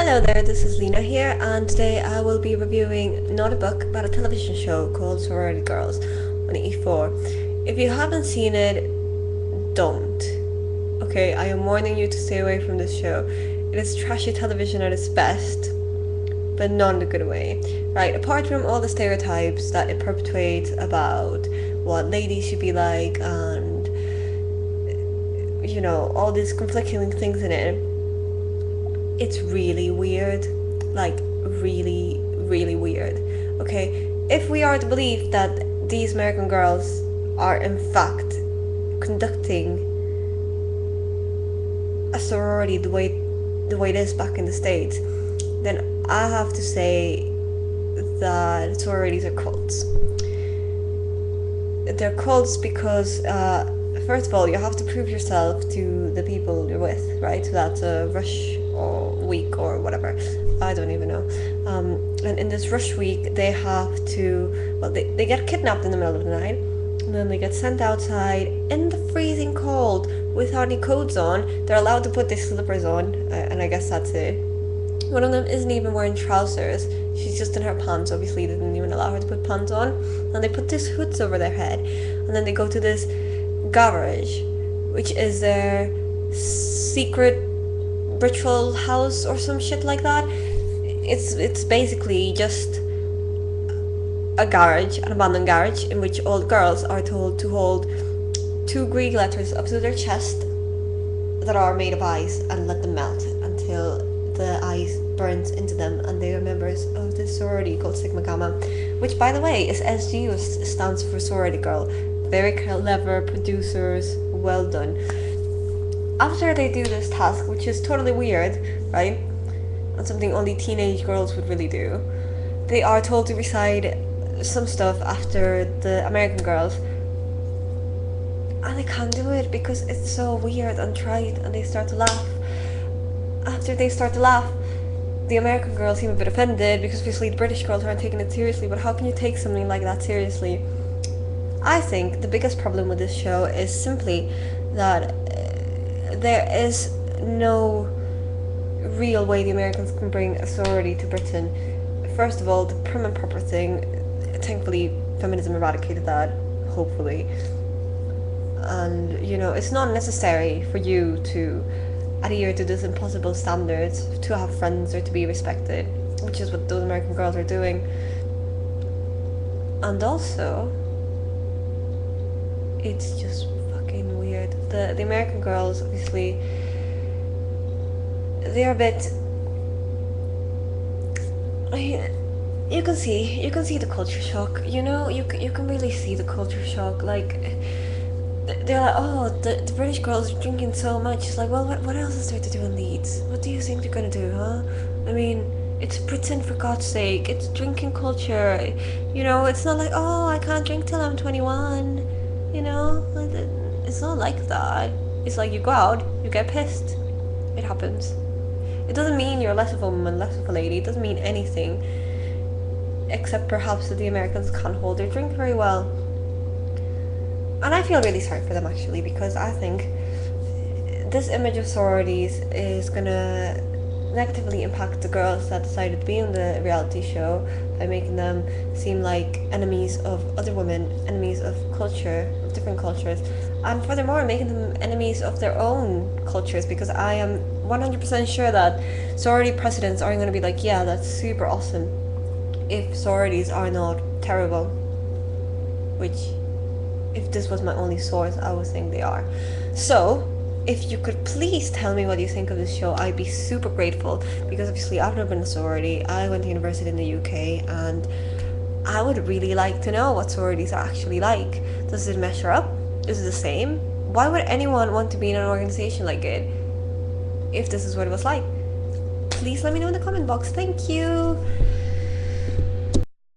Hello there, this is Lena here, and today I will be reviewing not a book but a television show called Sorority Girls on E4. If you haven't seen it, don't. Okay, I am warning you to stay away from this show. It is trashy television at its best, but not in a good way. Right, apart from all the stereotypes that it perpetuates about what ladies should be like and, all these conflicting things in it, it's really weird. Like, really, really weird. Okay? If we are to believe that these American girls are in fact conducting a sorority the way it is back in the States, then I have to say that sororities are cults. They're cults because first of all, you have to prove yourself to the people you're with, right? So that's a rush or week or whatever. I don't even know. And in this rush week, they have to, they get kidnapped in the middle of the night, and then they get sent outside in the freezing cold without any coats on. They're allowed to put their slippers on, and I guess that's it. One of them isn't even wearing trousers. She's just in her pants. Obviously, they didn't even allow her to put pants on. And they put these hoods over their head. And then they go to this garage, which is their secret ritual house or some shit like that. It's basically just a garage, an abandoned garage, in which all girls are told to hold two Greek letters up to their chest that are made of ice and let them melt until the ice burns into them, and they are members of this sorority called Sigma Gamma, which, by the way, is SGU, stands for Sorority Girl. Very clever producers, well done. After they do this task, which is totally weird, right, and something only teenage girls would really do, they are told to recite some stuff after the American girls, and they can't do it because it's so weird and trite, and they start to laugh. After they start to laugh, the American girls seem a bit offended because obviously the British girls aren't taking it seriously, but how can you take something like that seriously? I think the biggest problem with this show is simply that there is no real way the Americans can bring a sorority to Britain. First of all, the prim and proper thing, thankfully feminism eradicated that, hopefully. And, it's not necessary for you to adhere to these impossible standards to have friends or to be respected, which is what those American girls are doing. And also, it's just fucking weird. The American girls, obviously, they're a bit, you can see the culture shock, you can really see the culture shock. Like, they're like, oh, the British girls are drinking so much. It's like, well, what else is there to do in Leeds? What do you think they're gonna do, huh? I mean, it's Britain, for God's sake. It's drinking culture. It's not like, oh, I can't drink till I'm 21. It's not like that. It's like you go out, you get pissed. It happens. It doesn't mean you're less of a woman, less of a lady. It doesn't mean anything. Except perhaps that the Americans can't hold their drink very well. And I feel really sorry for them, actually, because I think this image of sororities is gonna negatively impact the girls that decided to be in the reality show by making them seem like enemies of other women, enemies of culture, of different cultures, and furthermore making them enemies of their own cultures, because I am 100% sure that sorority presidents aren't going to be like, yeah, that's super awesome, if sororities are not terrible, which, if this was my only source, I would think they are. So, if you could please tell me what you think of this show, I'd be super grateful, because obviously I've never been in a sorority. I went to university in the UK, and I would really like to know what sororities are actually like. Does it measure up? Is it the same? Why would anyone want to be in an organization like it if this is what it was like? Please let me know in the comment box. Thank you!